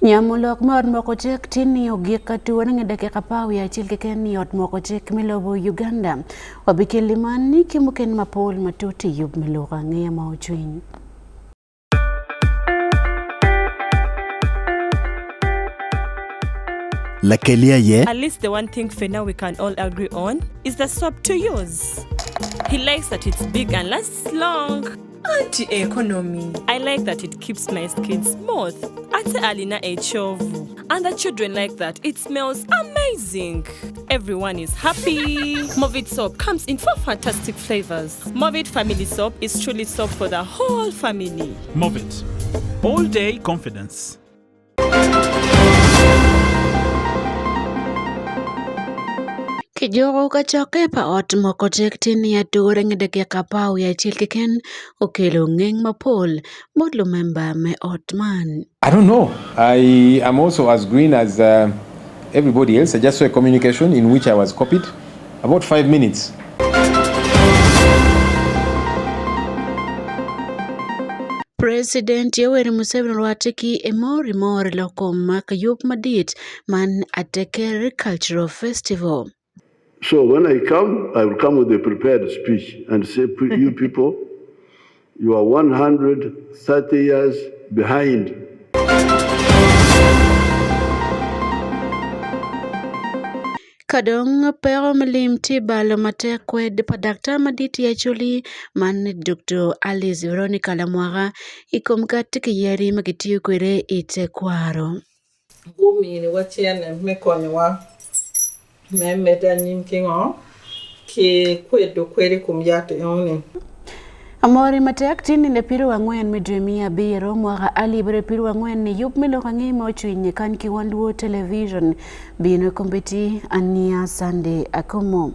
Nyamulok mod moko chek tini ogika tuwa nga dakika pawi ya chilke keni ot moko chek milobo Uganda. Wabikilimani kimuken mapol matuti yub miloka ngaya mauchwin. At least the one thing for now we can all agree on is the soap to use. He likes that it's big and lasts long. Anti-economy. I like that it keeps my skin smooth. Ate alina echovu. And the children like that. It smells amazing. Everyone is happy. Movit soap comes in 4 fantastic flavors. Movit family soap is truly soap for the whole family. Movit. All day confidence. Kijoro kachoke pa ot moko chek tini ya tuwa nga dakika pawi ya chilke ken okelo ngeng mapol modlo member me ot man. I don't know. I am also as green as everybody else. I just saw a communication in which I was copied. About 5 minutes. President Yoweri Museveni watiki emori lokom makayup madit man ateke cultural festival. So when I come, I will come with a prepared speech and say, you people, you are 130 years behind. Kadong pero malim tibalo matekwe de padakta maditi actually man Dr. Alice Veronica Lamwaga ikomkatiki yeri magitiyo kwere ite kwaro. Gumi ni wachene mekonywa memeda nyinkingo ki kwedo kweri kumyate yoni. Amori matek tini ne piru angwen midremia biro mwaga ali bere piru angwen ni yup milo kangi mochwinye kan ki Wan Luo television bino kombeti ania Sunday akomo.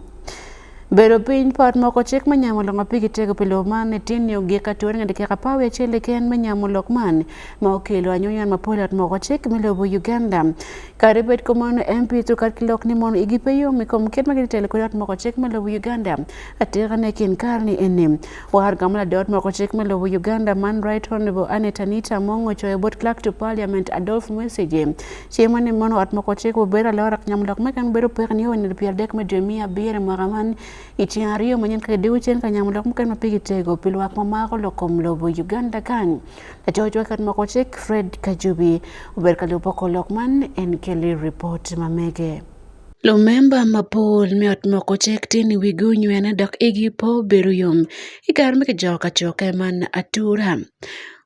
Bero piny pot moko chek manyamulok mapigi tego pilo man tini ogika tuwa nga dakika pawi ya chile ken manyamulok man ma okelo anyonyan mapole at moko chek milobo Uganda. Karibet kumano MP tu karkilok ni mono igipeyo mikomket magitele kuri at moko chek milobo Uganda. Atira nekin karni enim. Wahar gamla dot moko chek milobo Uganda man right honorable Anetanita Mongo choye bot clerk to parliament Adolf Message. Chema ni mono at moko chek ubera lawarak nyamulok mekan bero pekni ho ni pierdek medremia bire mwagaman Itiario manyan kagadiwchen kanyamulok mkan mapigi tego pilwak mamako lokom lobo Uganda kan. Tachochwa kat makochek Fred Kajubi uberkalupo kolokman en Kelly report mamege. Lumemba mapol meot mokochek tini wigunyu ena dok igipo beruyum. Igarmike joka choke man atura.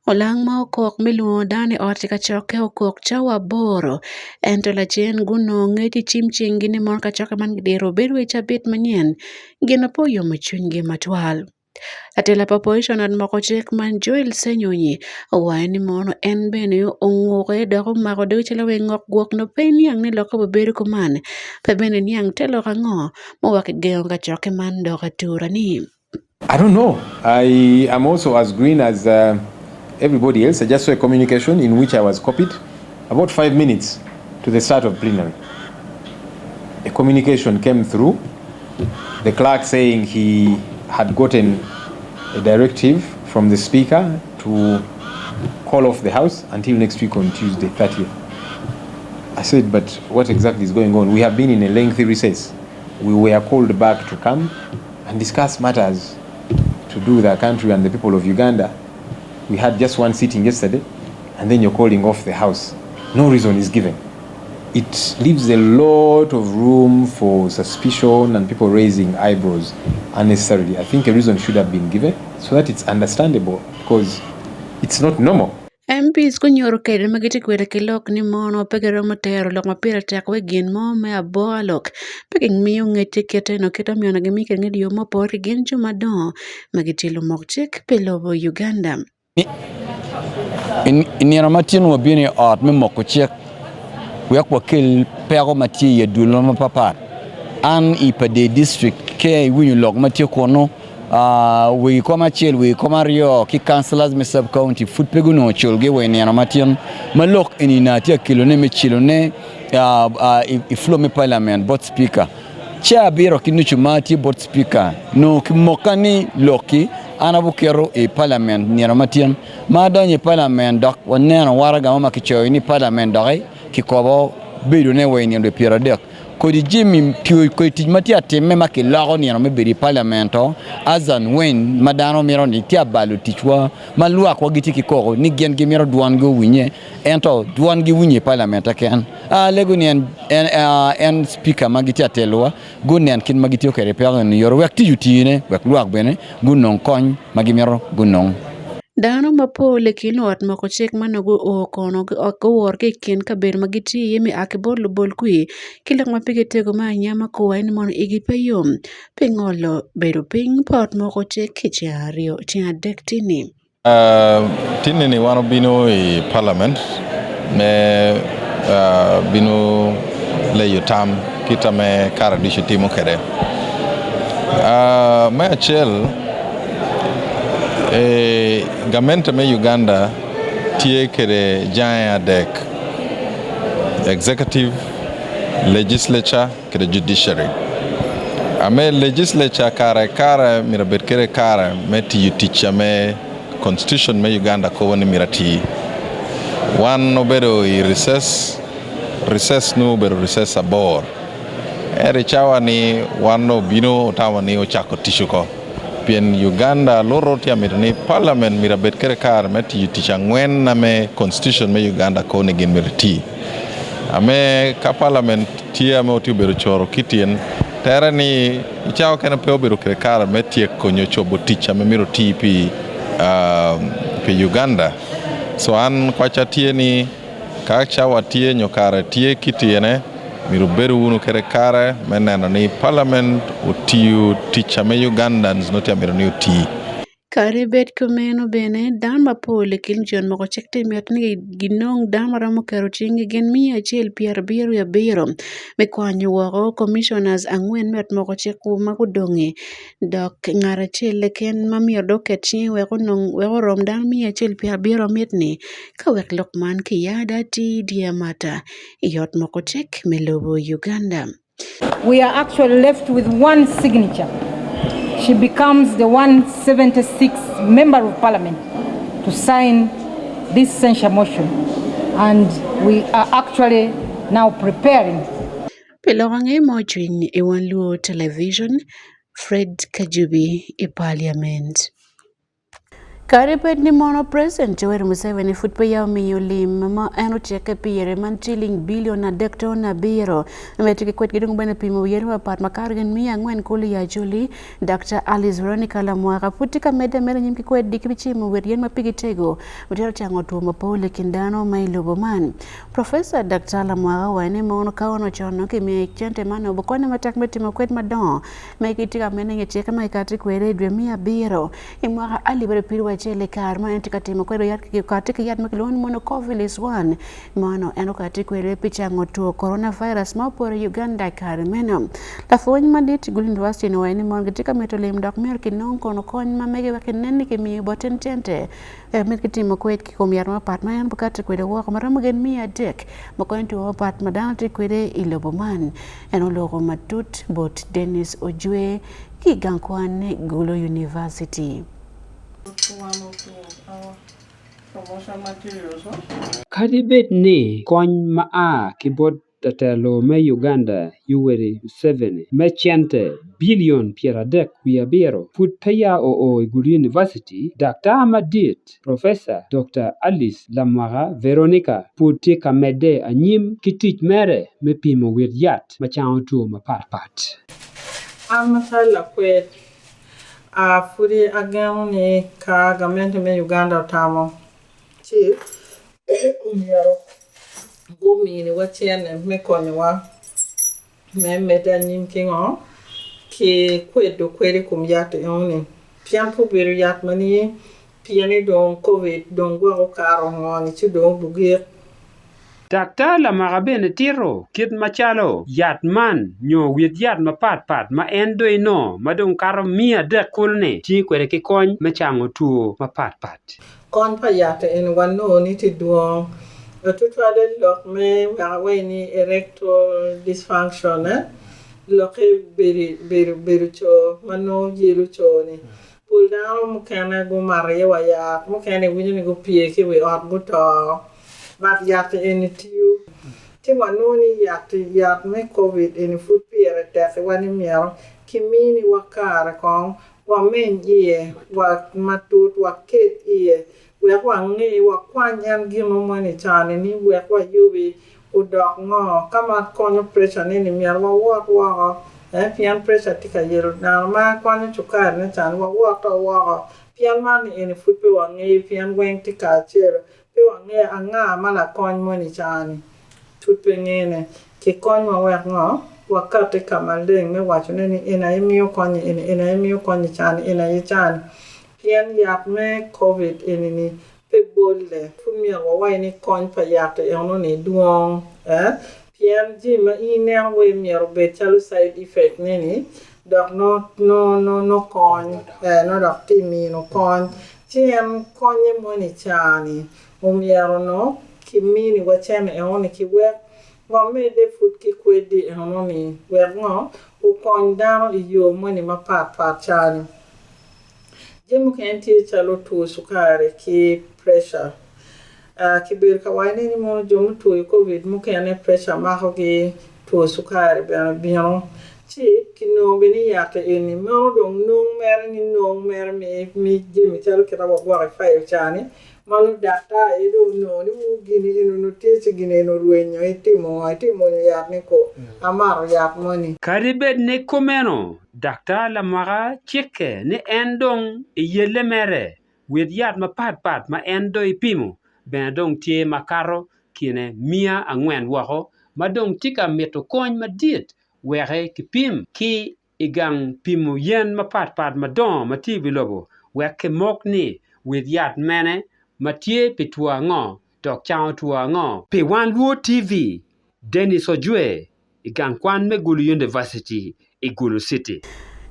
Olang ma okok miluo dani ortika choke okok chawa boro. Ento la chen guno ngeti chimching gini mon ka choke man gidero bedwe chabit manyen. Gina po yo machungi matwal. Atela papoisyon at makochek man Joel Senyonyi. Awain ni mono en bene yo ongoke dako makodew chalawe ngok guok no pe niyang ni loko beberu kuman. Pe bene niyang telo ka ngo. Mwaki geong ka choke man doka turani. I don't know. I am also as green as everybody else. I just saw a communication in which I was copied. About 5 minutes to the start of plenary. A communication came through. The clerk saying he had gotten a directive from the speaker to call off the house until next week on Tuesday, 30th. I said, but what exactly is going on? We have been in a lengthy recess. We were called back to come and discuss matters to do the country and the people of Uganda. We had just one sitting yesterday, and then you're calling off the house. No reason is given. It leaves a lot of room for suspicion and people raising eyebrows unnecessarily. I think a reason should have been given so that it's understandable, because it's not normal. MPs kunyoro kede magiti kwere kilok ni mono pegero motero lok mapira takwe gin mo me aboa lok peging miyo ngeti kete no kita miyo nagemike ngedi yo mopori gin jumado magiti lumok chik pilobo Uganda. Inira matin wabini art me moko chek wek wakil pero mati ye dulo mapapat an ipa de district ke winyu log mati kono we koma chel we koma rio ki councillors me sub county foot peguno cholge we inira matin malok ininatia kilone me chilone iflo me parliament bot speaker cha biro kinuchu mati bot speaker no kimokani loki ana bu kero e parliament ni ramatian ma donye parliament dok wonena waraga ma ki choy ni parliament dok ki ko bedo ne wayni de piradek ko di jimi ko ti matia temme ma ki lago ni me beri parlamento azan wen madano miro ni tia balu tichwa malua ko giti ki ko ni gen gi miro duan go winye ento duan gi winye parlamenta ken a lego ni en speaker magiti atelwa gunen kin magiti okere pe ni yor wekti yutine wek luak bene gunon kon magimiro gunon Dano mapole kinot mako chik manogo o kono ko worke kin kaber magiti yemi akibolo bolkui kila mapige tego ma nyama ko en mon igi peyom pingolo bedo ping pot mako chik kichario tia dektini tini ni wano bino i parliament me bino le yutam kita me kara disho timo kere me achel gamente me Uganda tie kere jaya dek executive, legislature kere judiciary ame legislature kara mirabet kere kara me ti yuticha me constitution me Uganda ko woni mirati wan no bedo i recess no bedo recess abor ere chawa ni wan no bino tawa ni o chako tishuko pien Uganda loro tia mirani parliament mirabet kere kar meti yuticha ngwen na me constitution me Uganda ko ni gin mirati ame ka parliament tia me oti bedo choro kitien tera ni chawa kana pe obedo kere kar meti ko nyocho boticha me miro tipi pe Uganda so an kwacha tie ni ka chawa tie nyokara tie kitiene miru beru unu kere kare menena ni parliament utiu ticha me Ugandans no tia miru ni uti kare bet kumeno bene dan mapole kin jon mako chekte miat ni ginong dan maramo kero chingi gen mia chel pier biero ya biro me kwanyo wako commissioners angwen met mako cheku makudongi dok ngara chel ken mamio doket chi weko rom dan mia chel pier biero mitni ka wek lokman ki yada ti diamata yot mako chek melobo Uganda. We are actually left with one signature. She becomes the 176th member of parliament to sign this censure motion, and we are actually now preparing. Pelonge mochwin e Wan Luo television, Fred Kajubi e parliament. Karipet ni mono President Yoweri Museveni futpe ya miyo lim ma eno cheke pire man chiling billion na dekto na biro metike kwet gidung bene pimo yeri wa pat makargen miya ngwen kuli ya juli Dr. Alice Veronica Lamwaga putika mede nyimki kwet dikibichi mwerien mapigi tego utero chango tuo mapole kindano mailobo man Professor Dr. Lamwaga wane mono kawono chono kimi chente mano bokone matak metimo kwet madon maikitika mene ngecheke maikati kwere dwe miya biro imwaga alibere piru chele karma entikatimo kwero yat katika yat makilon mono COVID is one mono eno katika ile picha ngoto coronavirus mapore Uganda karmeno la fony madit gul university no wani mon katika metolim dak merki non kono kon mamege wakeneni ke mi boten tente metitimo kwet kikomyar ma pat mayan bukata kwede wako maramugen mia dek makonto pat madanti kwede iloboman eno logo matut bot Dennis Ojwe kigankwane Gulo University. Kadibet ni kony ma a kibot tatelo me Uganda Yoweri Museveni mechente billion pieradek wiabiro put paya o Gulu University Dr. Amadit Professor Dr. Alice Lamwaga Veronica puti kamede anyim kitich mere me pimo wiryat machango tuo mapat. Amatala kwet furi agam ni ka gamente me Uganda tamo chi unyaro gumi ni wachene me konwa me meta nyim kingo ki kwedo kweri kumyate yoni pian pu biru yat mani piani don COVID don gwa karo ngoni chi don bugir Dr. Lamwaga bene tiro kit machalo yat man nyo wit yat mapat ma endo ino madong karo mia de kulne ti kwere ki kony machango tuo mapat kon pa yat en wano ni ti duong tutwale lok me wawe ni erectile dysfunction loke beri cho mano jiru cho ni pull down mukene go maria wa ya mukene winyo go pie ki we ot go to but yat in tiu ti wanoni yat me covid in food piere te wani miel kimini wakara kong wa men ye wa matut wa ket ye we wa ngi wa kwanyan gino mani chane ni we wa yubi udok ngo kama konyo pressure ni miel wa pian pressure tika yero na ma kwani chukar ne chan wa pian man in food pe wa ngi pian weng tika chero pe wa ngi anga mala kon mani chane tut pe ngene ke kon wa ngo wakati kama leng me wacho ni ina imiyo konyi ina imiyo konyi chan ina yichan pian yap me covid ni pe bolle fumia wa ni kon pa yap te ono ni duong pian ji ma ina we miero be chalu side effect ni dok no kon no dok timi no kon tiem konye mo ni chani miero no kimini wacheme ono ki we wa me de food ki kwedi ni werno u kon dano iyo moni ma pat chani jemu kenti chalo tu sukare ki pressure ki bir ka wani ni mo jomu tu covid mu kene pressure ma ho ki tu sukare biano chi kino beni yata eni mo dong nung mer mi jemi chalo kira wa fa chani malu data edo no ni gini no tese gini no ruenyo itimo ya niko amaro ya moni karibet ne komeno dakta la maga chike ne endong yele mere with yat ma pat ma endo ipimo ben dong tie makaro kine mia angwen waho ma dong tika meto kony ma diet were kipim ki igang pimo yen ma pat ma don ma tibi lobo weke mokni with yat mene Mathieu Pitua ngo dok chao tua ngo pe Wan Luo TV Dennis Ojue igang kwan Megulu University Igulu City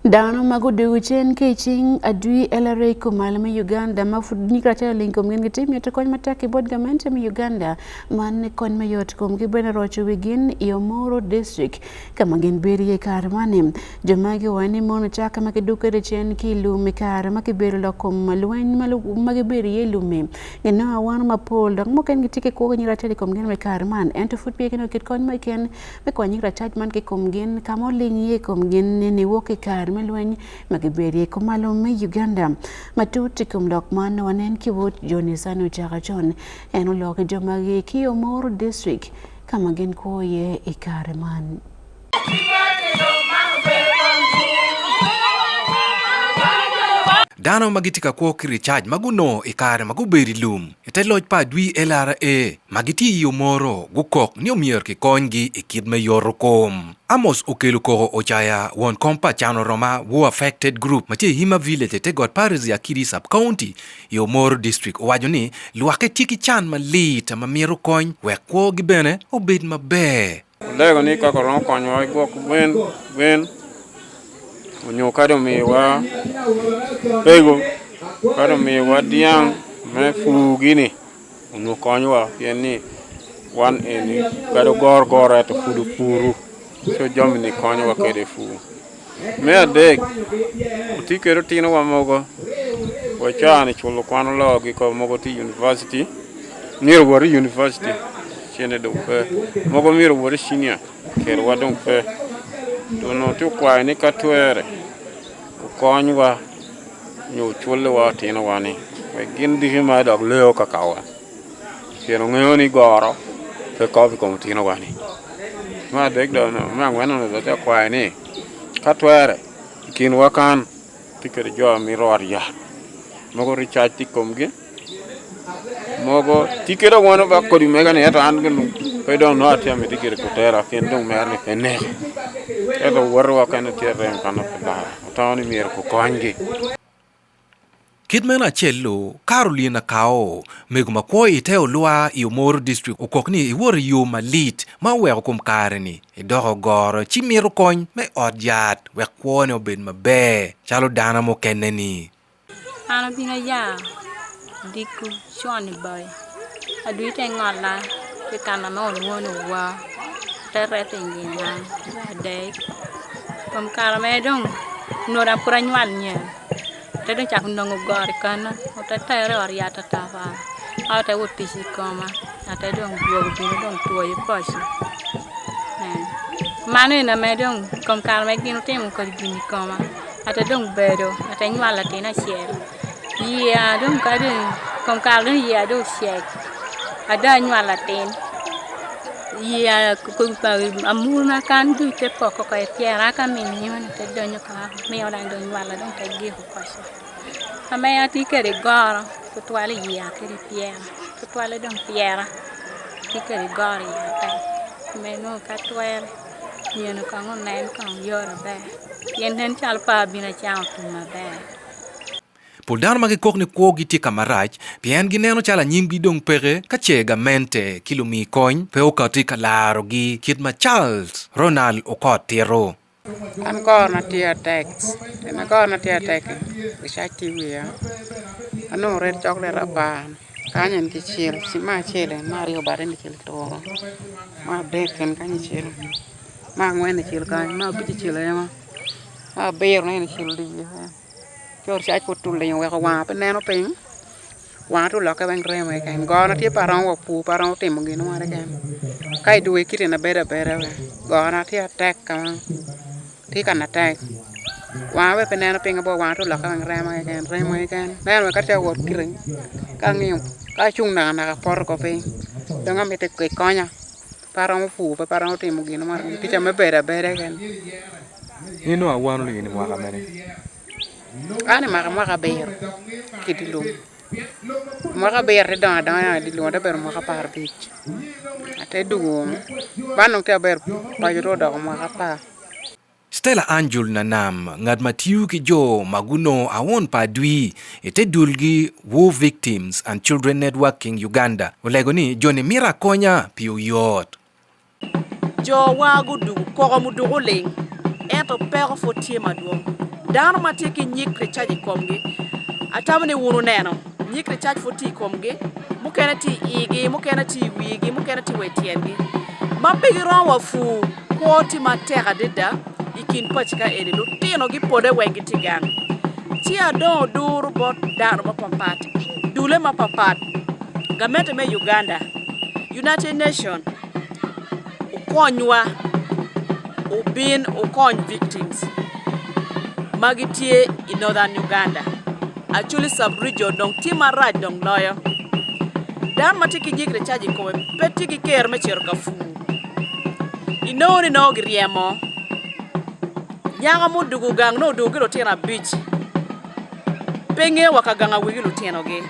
Dano magudu chen keching adui LRA kumalame Uganda mafudni krata linko mgen tim yote kon mataki bod government me Uganda man kon mayot kom gibena rocho wigin Yomoro district kama gen beri karmane jamagi wani mono chaka makiduka de chen kilu mikara makiberi lokom malwen malu magiberi lume eno awan mapol dak moken gitike ko ni rata kom gen me karman ento foot pe kino kit kon maken me kon ni rata man ke kom gen kamo lingi kom gen ni woke kar melwen magiberi komalo me Uganda matuti kumlok man wanen kibut Jonisano Chagajon eno loke jomagi Yomoro district kama gen koye ikareman Dano magitika kwoki recharge maguno ikare maguberi lum iteloj pa dwi LRA magiti Yomoro gukok ni omier ki konygi ikid me yoro kom Amos okelo koro ochaya won kompa chano roma wo affected group machi hima village te got Paris ya Kiri sub county Yomoro district wajo ni luake tiki chan malita mamiero kony wekwo gibene obed mabe lego ni ka koron konyo go ben unyo kado miwa pego kado miwa diang me fugini unyo konyo wa yeni wan eni kado gor at fudu puru so jomni konyo wa kede fu me adek utikero tino wa mogo wachani chulo kwano logi ko mogo ti university niro wari university chene do pe mogo miro wari senior kero wadong pe dono tu kwa ni katwere konywa nyu chulle wa tino wani we gindi ma dog leo kakawa cheno ngoni goro pe ko ko tino wani ma dek do no ma ngwano no ta kwa ni katwere kin wakan tikere jo mi roria mogo richa tikomge mogo tikere wono ba ko di mega ne ta an gnu pe do no atia mi tikere ko tera ken dong mer ni ene edo warwa kan tiere kan pa tawni mier ko kongi Kidmena chello Carolina Kao meguma ko iteo lua Yomoro district ukokni iwor yo malit ma weko kum kareni idogo goro chimiero kony me odjat wekwone obed mabe chalo dana mo keneni ana bina ya diku shoni boy aduite ngala ke kana no wono wa terete ngina de kom kara me dong nora pura nywan nye te don chak ndongo gori kana te tere or yata tafa ate wot pisi koma ate don duogo bino don tuoye posi mano na me don kom kar me gino timo kod gini koma ate don bedo ate nywala tina chiel ya don kadi kom kar don ya do shek ada nywala tin ya amuna kan du te poko ko e piera ka min nyone te donyo ka me ora don nywala don te gi ko kosa ame ati kere goro to twale ya kere piera to twale don piera ti kere goro ya ta me no ka twere yeno ka ngon nen ka yora be yen den chal pa bina chao tu ma be Pol dar magi kok ni kwogi ti kamarach, pien gi neno chala nyim gi dong pere ka chega mente kilumi kony pe okati ka laro gi kit ma Charles Ronald okot tiro. An kor na tia text, na kor na tia text, bisa TV ya. Anu red chocolate apa, kanyen ki chil, si ma chile, Mario bare ni chil to. Ma bacon kanyen chil. Ma ngwen ni chil kanyen, ma biti chil ya ma. Ma beer ni chil di. Chor sai ko tul le wa wa pe neno ping. Wa tu lo ka bang re me kan. Go na ti parang wa pu parang tim ngi no ara kan. Kai duwe kiti na bera bera we. Go na ti attack kan. Ti kan attack. Wa we pe neno ping bo wa tu lo ka bang re me kan. Neno ka cha wo kirin. Ka ngi ka chung na na ka por ko pe. Donga me te ko konya. Parang pu pe parang tim ngi no ara. Ti cha me bera bera kan. Ino awanu ni wa ka mere. Ani maka beer kidilum maka beer de dan dilum de ber maka par beach ate dugum banong te ber pa joro da maka pa Stella Anjul Nanam ngad matiu ki jo maguno awon padwi ete dulgi War Victims and Children Networking Uganda olegoni Johnny Mira konya piu yot jo wagu du ko mu du ling eto pego fotie madwo dano matiki nyikre chaji komgi atamne wunu neno nyikre chaji foti komgi mukene ti igi mukene ti wigi mukene ti wetiendi mabigiron wa fu koti mateka deda ikin pachika ede lutino gi pode wengi tigan tia don duru bot dano mapampat dule mapapat gamete me Uganda United Nation ukonywa ubin ukony victims Magitie in northern Uganda. Actually sub-region dong tima raj dong loyo. Dan matiki jikre chaji kowe petiki ker mechero kafu. Inoni no griemo. Nyaga mudugu gang no dugu lo tena beach. Penge wakaganga wigi lo tena ge.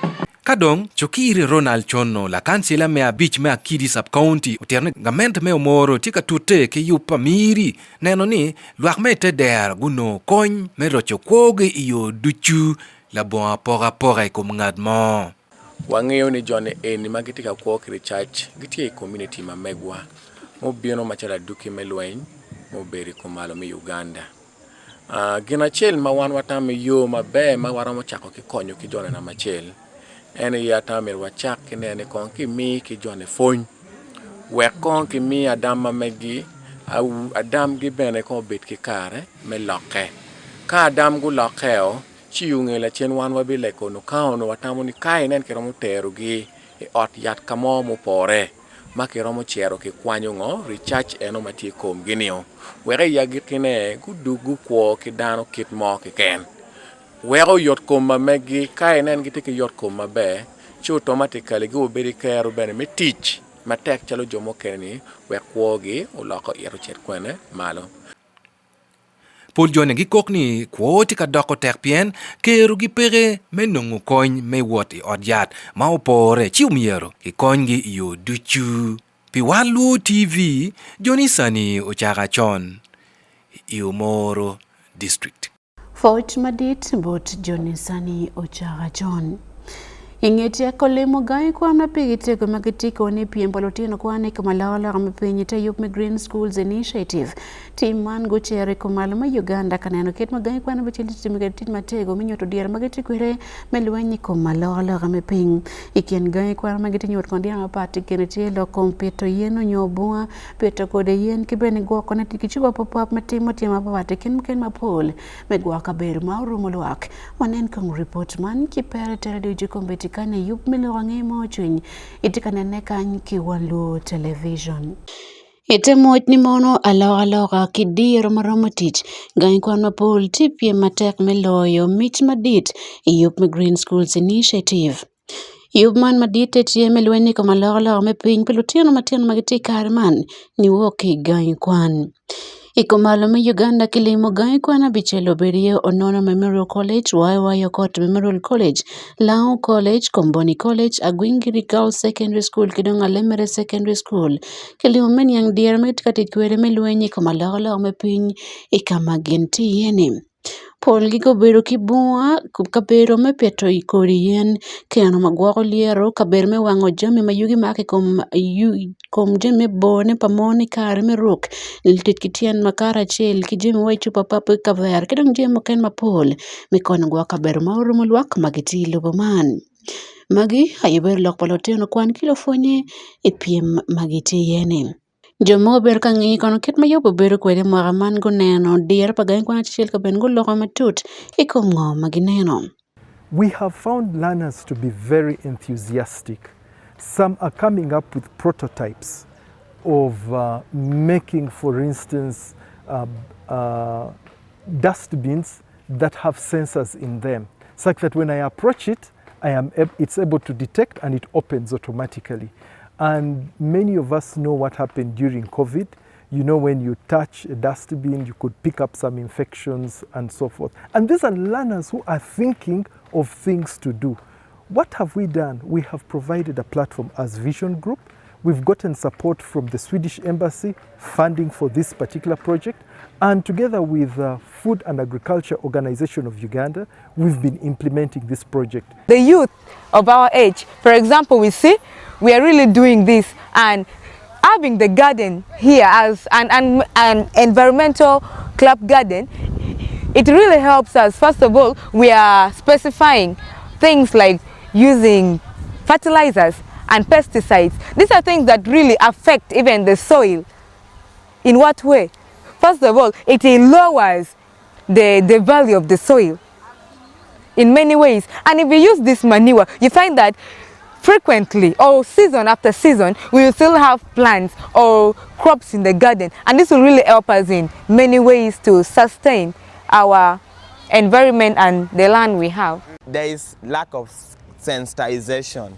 Kadong chokiri Ronald Chono la kansila mea beach mea Kidi sub-county uterne gament mea moro tika tute ke yupa miri neno ni luak me te der guno kony me rocho kwoge iyo duchu la bon pora ko mngad mo. Wangeo ni John ni magitika kwokiri church gitie community ma megwa mo bieno machala duki melweny mo beri kumalo mi Uganda. Gina chel ma wan watame yo mabe ma waramo chako ki konyo ki jone na machel. Ene yata mer wachak nene kon ki mi ki jone fony we kon ki mi adam megi au adam gi bene ko bit ki kare me loke ka adam gu lokeo chi yunge la chen wan wabi le ko no ka no watamo ni kai nen kero mutero gi e ot yat kamo mu pore ma kero mo chero ki kwanyo ngo research eno mati kom ginio were yagi kine gu dugu kwo ki dano kit mo ki ken wero yot koma megi kai nen gitike yot koma be chi automatically go beri kero bene me teach ma tek chalo jomo keni we kwogi uloko yero chet kwene malo Pol jone gi kokni kwoti ka doko tek pien keru gi pere menongu kony me woti odjat ma opore chi umiero ki kony gi yo duchu pi Wan Luo TV Joni Sani ochaka chon Iomoro District Fort Madit bot Joni Sani ochaka chon Ingetia kolemo gai kwa mapigite kwa magitiko ni pia mpalotino kwa ni kamalawala kamapenyita Yup Green Schools Initiative. Team man guchere kumalama Uganda kaneno ket magai kwa nabachiliti migatit matego minyoto diara magitiko here meluenyi kumalawala kamapeny. Ikian gai kwa magiti nyot kondia mapati kinetie lo kompeto yeno nyobua peto kode yen kibeni gwa kona tikichua pop-up matimo tima papati ken mapol megwa kaberu mauru muluak. Wanen kong report man kipere teredi ujikombe kane Yup milowange mochwiny itikanene kany ki Wan Luo Television. Ite moch ni mono aloka kidiro maromo tich gany kwan mapol tipie matek meloyo mich madit Yup Green Schools Initiative. Yup man madit etie melweni kamaloka me piny pelotino matino magiti karman ni woki gany kwan. Ikomalo me Uganda kilimo gai kwana bichelo berie Onono Memorial College, Wayo Court Memorial College, Lao College, Komboni College, Agwingiri Girls Secondary School, Kidonga Lemere Secondary School. Kilimo meni yang dier metikati kwere meluenyi kamalala omepiny ikamagenti yeni. Pol gigo bero kibua kabero me peto ikori yen keno magwako liero kabero me wango jami mayugi make kom jami bone pamoni kare me ruk litit kitien makara chel kijimi waichu papapu kaver kedong jemi ken mapol mikono gwa kabero mauru mulwak magiti luboman. Magi ayuber lok palotino kwan kilo fonye ipiem magiti yeni. Jomo ber kangi kono ket mayobo ber kwede mwaraman guneno dier pagay kwa chichel ka ben gulo matut ikongo magineno. We have found learners to be very enthusiastic. Some are coming up with prototypes of making, for instance, dustbins that have sensors in them, such that when I approach it, it's able to detect and it opens automatically. And many of us know what happened during COVID. You know, when you touch a dustbin, you could pick up some infections and so forth. And these are learners who are thinking of things to do. What have we done? We have provided a platform as Vision Group. We've gotten support from the Swedish Embassy, funding for this particular project. And together with Food and Agriculture Organization of Uganda, we've been implementing this project. The youth of our age, for example, we see we are really doing this, and having the garden here as an environmental club garden, it really helps us. First of all, we are specifying things like using fertilizers and pesticides. These are things that really affect even the soil. In what way? First of all, it lowers the value of the soil in many ways. And if we use this manure, you find that frequently or season after season, we will still have plants or crops in the garden. And this will really help us in many ways to sustain our environment and the land we have. There is lack of sensitization,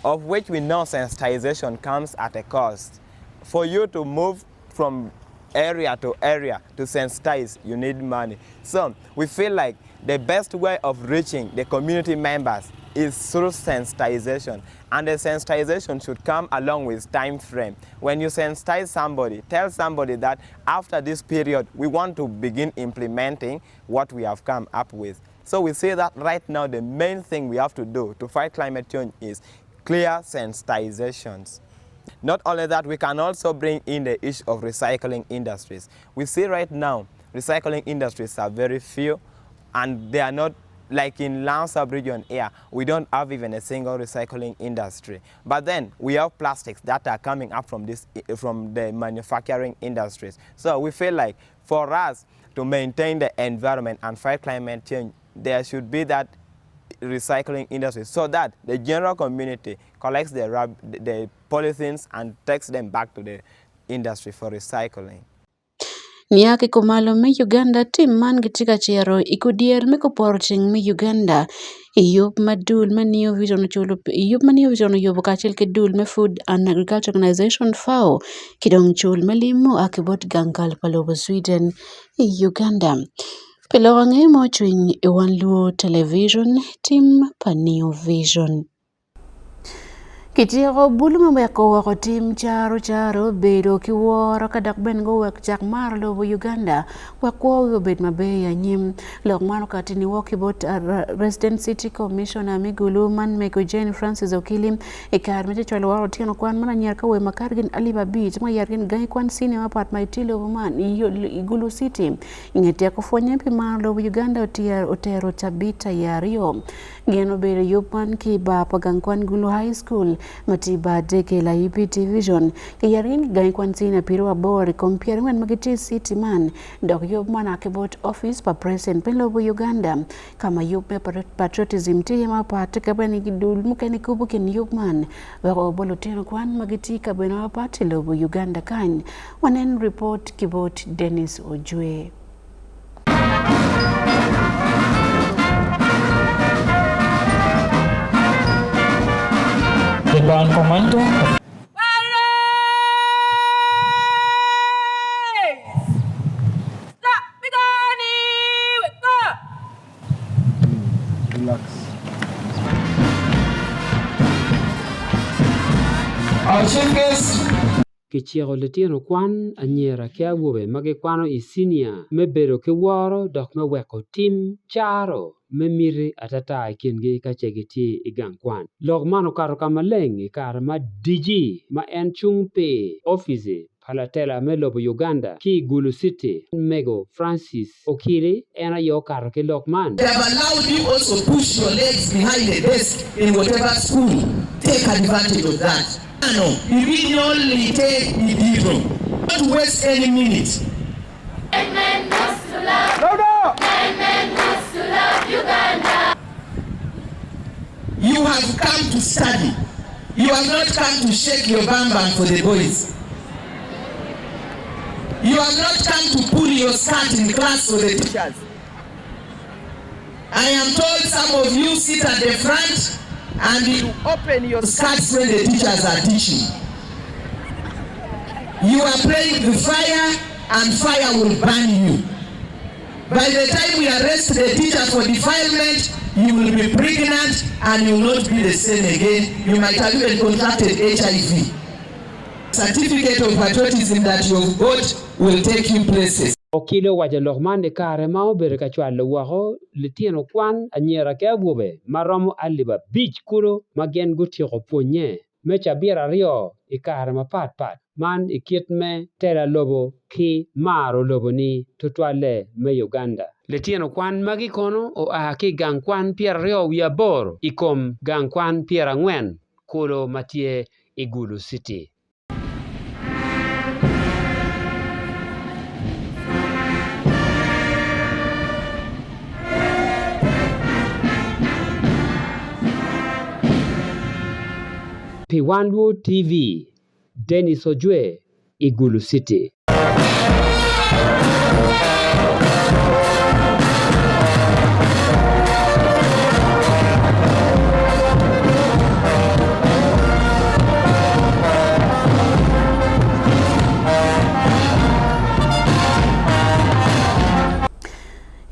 of which we know sensitization comes at a cost. For you to move from area to area to sensitize, you need money. So we feel like the best way of reaching the community members is through sensitization, and the sensitization should come along with time frame. When you sensitize somebody, tell somebody that after this period we want to begin implementing what we have come up with. So we say that right now the main thing we have to do to fight climate change is clear sensitizations. Not only that, we can also bring in the issue of recycling industries. We see right now recycling industries are very few, and they are not like in Land sub-region here. We don't have even a single recycling industry. But then we have plastics that are coming up from the manufacturing industries. So we feel like for us to maintain the environment and fight climate change, there should be that recycling industry, so that the general community collects the polythenes and takes them back to the industry for recycling. Niake kumalo me Uganda tim man gitika chero ikudier me koporching me Uganda Yup madul maniyo vision chulo Yup maniyo vision yobo kachil kedul me Food and Agriculture Organization FAO kidong chul malimu akibot gangal palobo Sweden Uganda. Pelonge mo chwing Wan Luo Television tim paniyo vision. Kitiro bulu meko wako tim charo bedo kiworo kadak ben go wek chak mar lobo Uganda wako yobet mabe ya nyim lok mano katini woki bot Resident City Commissioner Migulu man meko Jane Francis Okili ikar meche chwalo waro tiano kwan mana nyer kawe makargin aliba beach ma yargin gai kwan sine mapat maitilo man Igulu City ingetia kufwenye pi mar lobo Uganda otero tabita ya Rio geno bere yopan ki ba pagang kwan Gulu High School matiba deke la UP Division ke yarin gai kwan sina piro abor compare ngwan magiti city man dok yob mana ke bot office pa president pelo bo Uganda kama yob me patriotism ti ma pat ka bani gidul mukeni kubu ken yob man wa bolo teno kwan magiti ka beno pat lo bo Uganda kan wanen report kibot Dennis Ojwe. Depan komando. Relax. Our chief guest. Kichiego letieno kwan anyera kia wobe mage kwano isinia mebero ke woro dok me weko tim charo memiri atata kingi kachegiti igang kwan. Log mano karo kamaleng kar ma DG ma en chung pe office palatela me lobo Uganda ki Gulu City Mego Francis Okiri ena yo karo ke log man. They have allowed you also push your legs behind the desk in whatever school. Take advantage of that. No, you will only take the hero. Don't waste any minute. Men must to love. Men must to love Uganda. You have come to study. You have not come to shake your bam for the boys. You have not come to pull your skirt in class for the teachers. I am told some of you sit at the front and you open your skirts when the teachers are teaching. You are playing with fire and fire will burn you. By the time we arrest the teacher for defilement, you will be pregnant and you will not be the same again. You might have even contracted HIV. Certificate of patriotism that you've got will take you places. Okilo waja lokman de kare mao bere kachwa le waho litieno kwan anyera ke wobe maromo aliba beach kuro magen guti ponye mecha biera rio ikare mapat man ikit me tera lobo ki maro lobo ni tutwale me Uganda litieno kwan magi kono o ki gang kwan pier rio wiabor ikom gang kwan piera ngwen kulo matie Igulu City. Wan Luo TV, Dennis Ojwe, Igulu City.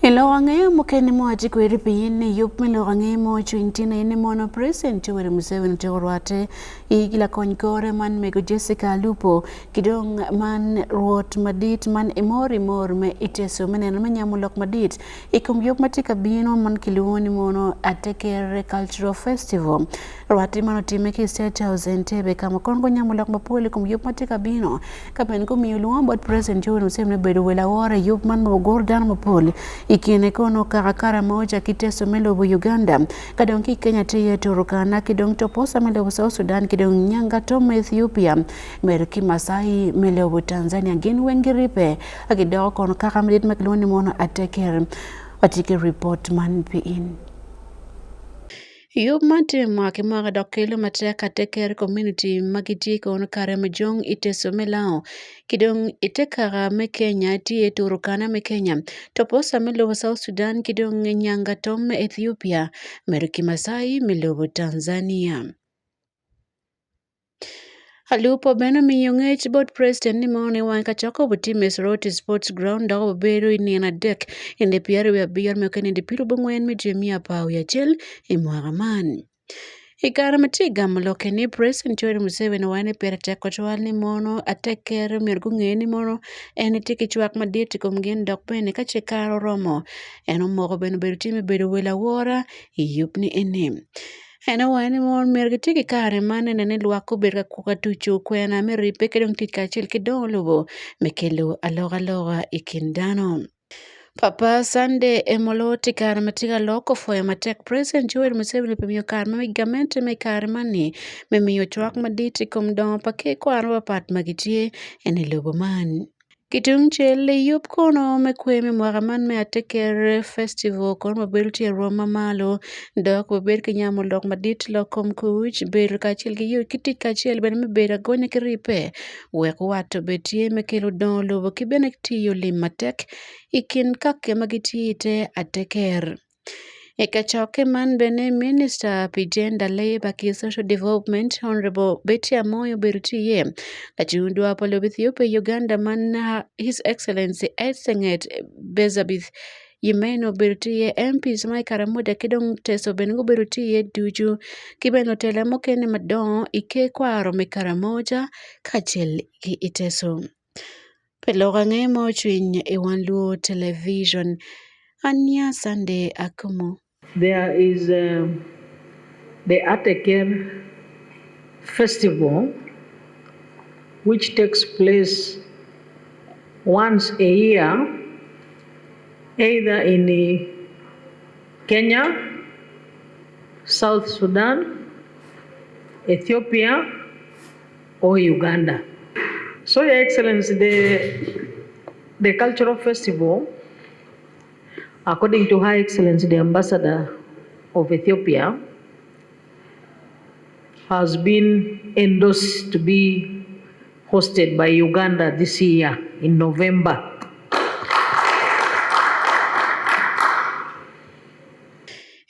Ilowange mukeni mwaji kweri piyini yup milowange mo chuintina ine mono present chuwere Museveni churwate igila konykore man mego Jessica Lupo kidong man ruot madit man imori mor me iteso meneno menyamulok madit ikum yup matika bino man kiluoni mono atekere cultural festival ruati mano time ki State House Entebbe kama kongo nyamulok mapoli kum yup matika bino kapen kumi uluwa bot present chuwere Museveni bedo wela wore yup man mogor dano mapoli ikine kono karakara moja kiteso melobo Uganda kadong ki Kenya tiye Turkana kidong toposa melobo South Sudan kidong nyanga tomo Ethiopia merki Masai melobo Tanzania gin wengiripe akidaw kono kakamlit makloni mono ateker watike report man in Yub mante mwake mwaka dokelo mateka teker community magiti kono kare majong iteso melao kidong itekara me Kenya tiye Turkana me Kenya toposa melobo South Sudan kidong nyanga tom Ethiopia merki Masai melobo Tanzania Halupo beno miyongech bot president ni maone wanka chako butime Soroti Sports Ground dago bero inena dek inde piari we abiyar mekani inde piru bungwen mi jemia pao ya chel imwagaman. Ikara matiga mloke ni President Yoweri Museveni wane pere teko chwal ni mono ateker mirgunge ni mono eni tiki chwak madit kum gin dok pene ka chikaro romo eno moko beno bedo time bedo wela wora yupni enim. Eno wani mon merga tiki kare mane nene luako berga kuka tuchu kwena meripe kedong tika chil kidolo mekelo aloga ikindano. Papa Sunday emoloti kar matiga loko foya matek President Yoweri Museveni pemiyo kar mamigamente me kar mani memiyo chwak maditi kum don pake kwaro wapat magitie ene lobo man. Kitung chele yup kono me kweme mwagaman me ateker festival kono mabirti ya Roma malo dok babir kinyamo dok madit lokom kuch bir kachil ki yu kiti kachil ben me bera gonya kiripe wek wato betie me kelo don lobo kibene tiyo lim matek ikin kake magitiite ateker. Ekachoke man bene Minister Pijenda Labor ki Social Development Honorable Betty Amoyo Berutiye Kachundu Apollo Ethiopia Uganda man His Excellency Etsenget Bezabith Yimeno Berutiye MPs Mai Karamuda Kidong Teso Bengo Berutiye Duju Kibeno Tele Mokene Madon Ike Kwaro Mekaramoja Kachel ki Iteso Peloga Ngemo Chwiny Wan Luo Television Anya Sunday Akumo. There is the Ateker festival, which takes place once a year, either in Kenya, South Sudan, Ethiopia, or Uganda. So, Your Excellency, the cultural festival, according to Her Excellency the Ambassador of Ethiopia, has been endorsed to be hosted by Uganda this year in November.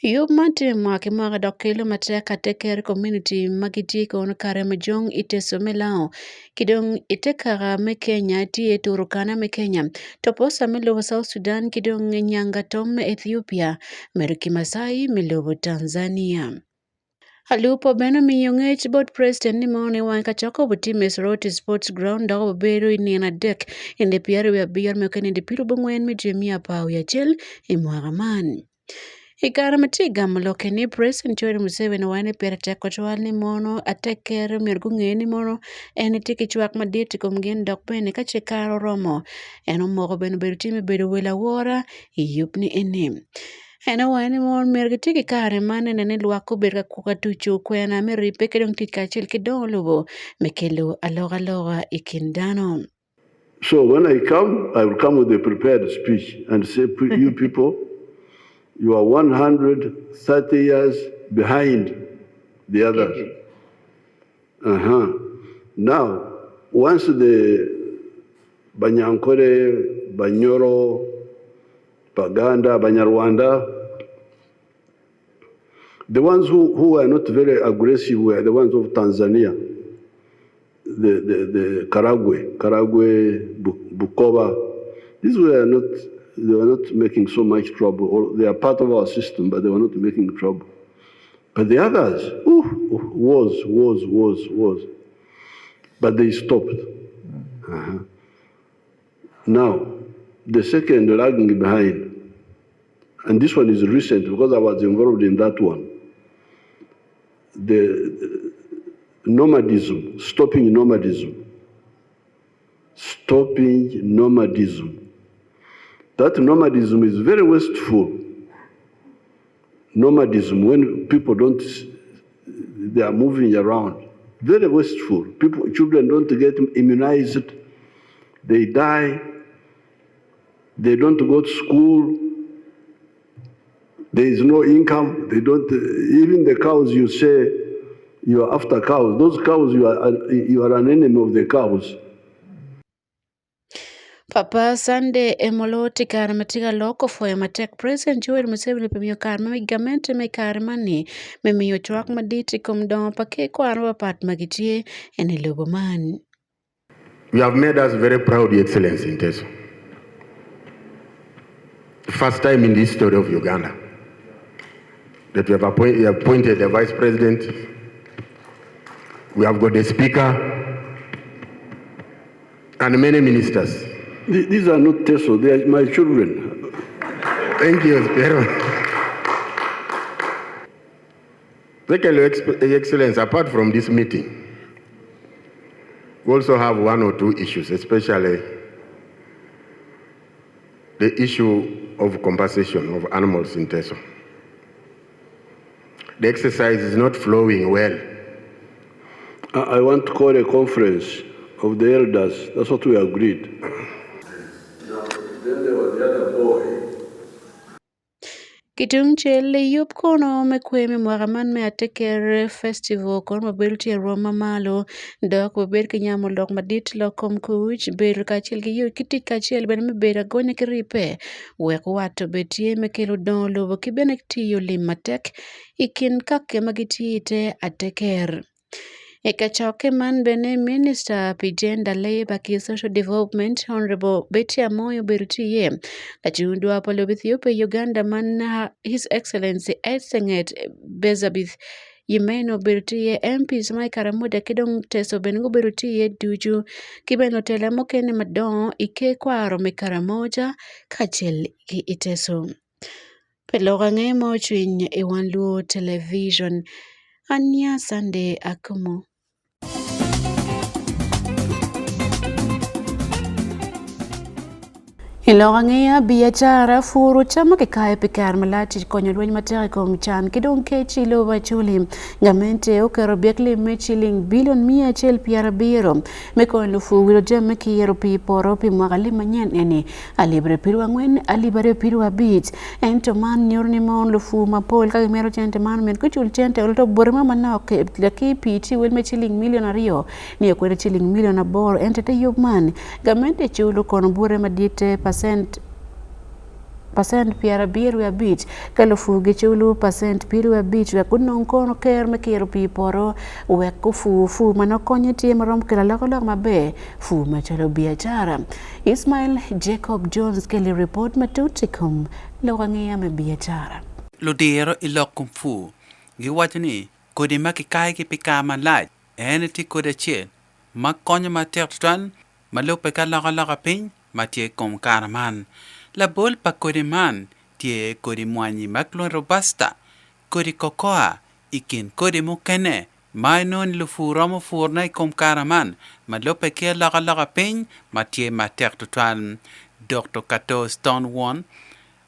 Yub mate mwake mwaga dokelo mateka teker community magiti kono kare majong iteso melao kidong itekara me Kenya tie turukana me Kenya toposa melobo South Sudan kidong nyanga tom Ethiopia meruki Masai melobo Tanzania. Halupo beno miyo ngech board president ni mone wan kachoko butime Soroti Sports Ground dago bedo inena dek inde piare we abiyar mekene inde piru bongwen me jemia pau ya chel imwagaman. Ikara matiga mloke ni President Yoweri Museveni wane pere teko chwal ni mono ateker mirgunge ni mono eni tiki chwak madit kum gin dok pene ka chikaro romo eno moko beno bedo time bedo wela wora yupni enim. Eno wani mon merga tiki kare mane nene luako berga kuka tuchu kwena meripe kedong tika chil kidolo mekelo aloga ikindano. So when I come, I will come with a prepared speech and say, you people, you are 130 years behind the others. Now, once the Banyankore, Banyoro, Paganda, Banyarwanda, the ones who were not very aggressive were the ones of Tanzania, the Karagwe, Bukoba. These were not, they were not making so much trouble. Or they are part of our system, but they were not making trouble. But the others, was. But they stopped. Now, the second lagging behind, and this one is recent because I was involved in that one. The nomadism, stopping nomadism. That nomadism is very wasteful. Nomadism, when people don't, they are moving around, very wasteful. Children don't get immunized, they die, they don't go to school, there is no income, they don't, even the cows you say, you are after cows, those cows, you are an enemy of the cows. Papa Sunday emoloti kar matiga loko foya matek President Yoweri Museveni pemiyo kar mamigamente me kar mani memiyo chwak maditi kum don pake kwaro wapat magitie ene lobo man. You have made us very proud, Your Excellency, in Teso. First time in the history of Uganda. that we have appointed a vice president. We have got a speaker and many ministers. These are not Teso, they are my children. Thank you, Speaker. Your Excellency, apart from this meeting, we also have one or two issues, especially the issue of compensation of animals in Teso. The exercise is not flowing well. I want to call a conference of the elders. That's what we agreed. Then there was the other boy. Kitung chele yup kono me kweme mwagaman me ateker festival kono maberuti Roma malo dok maber kinyamo dok madit lokom kuch ber kachil gi yu kitit kachil ben me ber agone kiripe wek wato betie me kelo don lobo kibene tiyo lim matek ikin kake magitiite ateker. Ekachoke man bene Minister Pigenda Labor ki Social Development Honorable Betty Amoyo Berutiye kachundwa palo Ethiopia Uganda man His Excellency Etsenget Bezabith Yimeno Berutiye MPs Mike Karamuda kidong Teso Bengo Berutiye duju kibeno tela mokene madon ike kwaro mekaramoja kachel ki iteso peloga ngemo chwiny e Wan Luo Television Anya Sunday Akumo. Ilong'ang'ia biashara furu chama kikae pikar malati konyo lweny matek kuom chan kidong kechi loba chuli ngamente okero biekli mechiling bilion 170 mekonyo fu wilo jeme kiero pi poro pi mwagali manyen eni alibre piru angwen alibre piru abit ento man nyorni mon lufu mapol kagi mero chente man men kuchul chente ulto borma manok laki piti wil mechiling milion ario ni kwere chiling milion aboro ente te yubman gamente chulu kono bure madite percent piara biru ya bit kalufu gichulu percent piru ya bit ya kunong kono ker mekiro piporo we kufu manokonye tie marom kila lako mabe fu machalo biashara. Ismail Jacob Jones keli report matutikum logangea me biashara lodero ilokum fu giwatini kodi makikai ki pikama laj eneti kode chel makonye matertran malope ka laga piny matie kom karaman la bol pa kodi man tie kodi mwanyi maklon robusta kodi kokoa ikin kodi mukene mainon lufu romo furna kom karaman malope ke laga piny matie matertran Dr. Kato Stonewall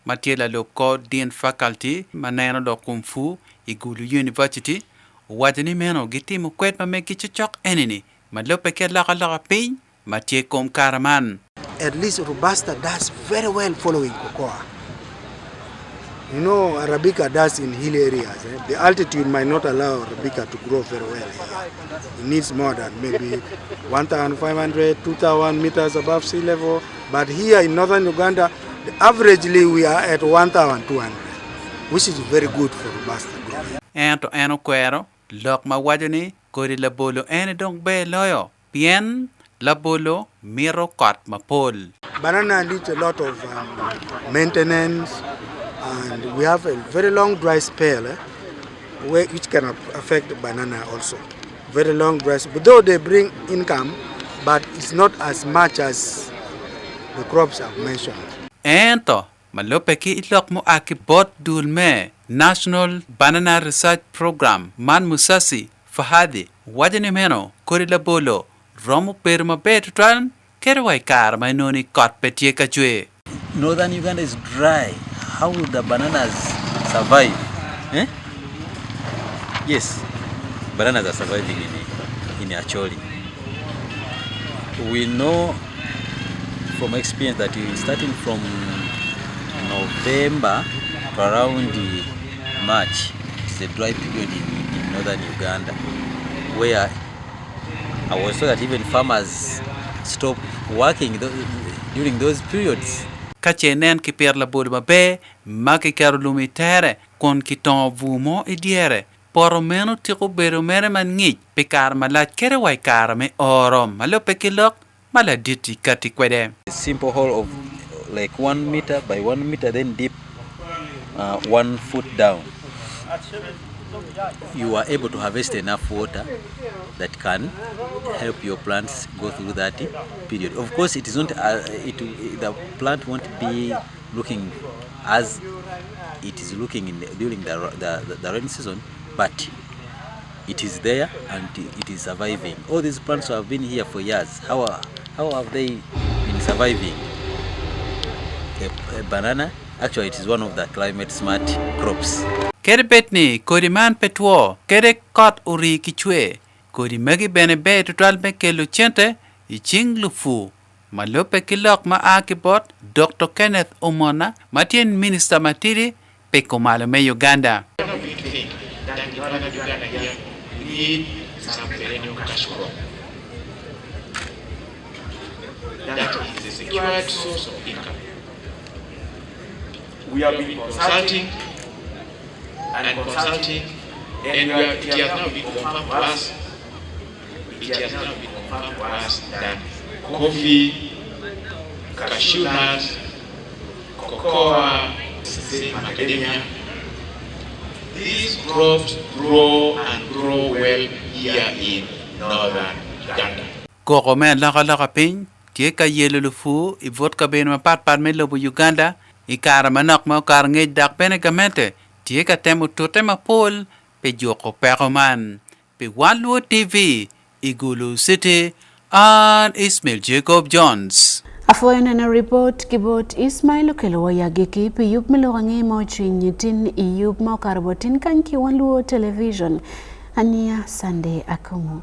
matie la loko din faculty maneno do kung fu igulu university wajani meno giti mukwet ma meki chichok enini malope ke laga piny matie kom karaman. At least Robusta does very well following cocoa. You know, Arabica does in hill areas. The altitude might not allow Arabica to grow very well here. It needs more than maybe 1,500, 2,000 meters above sea level. But here in northern Uganda, averagely we are at 1,200, which is very good for Robusta growing. Ento eno kwero, lok ma wajani, kodi la bolo ene dong be loyo. Pien la bolo miro kot mapol. Banana needs a lot of maintenance, and we have a very long dry spell, which can affect banana also. Very long dry spell, but though they bring income, but it's not as much as the crops I've mentioned. Ento malope ki itlok mo akibot dulme National Banana Research Program man musasi fahadi wajani meno kodi la bolo romu perma betran kerwai kar mainoni kot petie kachwe. Northern Uganda is dry. How will the bananas survive? Eh? Yes, bananas are surviving in Acholi. We know from experience that starting from November to around March, it's a dry period in northern Uganda, where I was told that even farmers stop working during those periods. Kachenen ki per la bolma be maki karulumi tere kon kiton vumo idiere poro meno tiko bero mere man ngi pikar malat kere wai kar me orom malo pekilok mala diti kati kwede. A simple hole of like 1 meter by 1 meter, then deep 1 foot down. you are able to harvest enough water that can help your plants go through that period. Of course, it is not the plant won't be looking as it is looking during the rainy season, but it is there and it is surviving. All these plants have been here for years. How have they been surviving? A banana, actually, it is one of the climate smart crops. Kere betni kodi man petwo kere kot uri kichwe kodi megi bene be tutal be kelo chente I ching lufu malope kilok ma akibot Dr. Kenneth Omona matien minister matiri peko malome Uganda. Need some perennial cash crop. That is a secured source of income. We have been consulting, and it has now been confirmed to us. It has now been confirmed to us that coffee, cashew nuts, cocoa, macadamia, these crops grow and grow well here in northern Uganda. Koko men laka ping, tie ka yelo lufu, I vot ka ben mapat me lobo Uganda, I kara manok mo kar ngej dak penegamente, tie ka temu tote mapol, pe joko peroman, pe Wan Luo TV, Igulu City, and Ismail Jacob Jones. Afoyana na report kibot Ismail Okelwa yageki pi yup milorangi mo chinyitin iyup mo karbotin kan ki Wan Luo television ania Sunday akumu.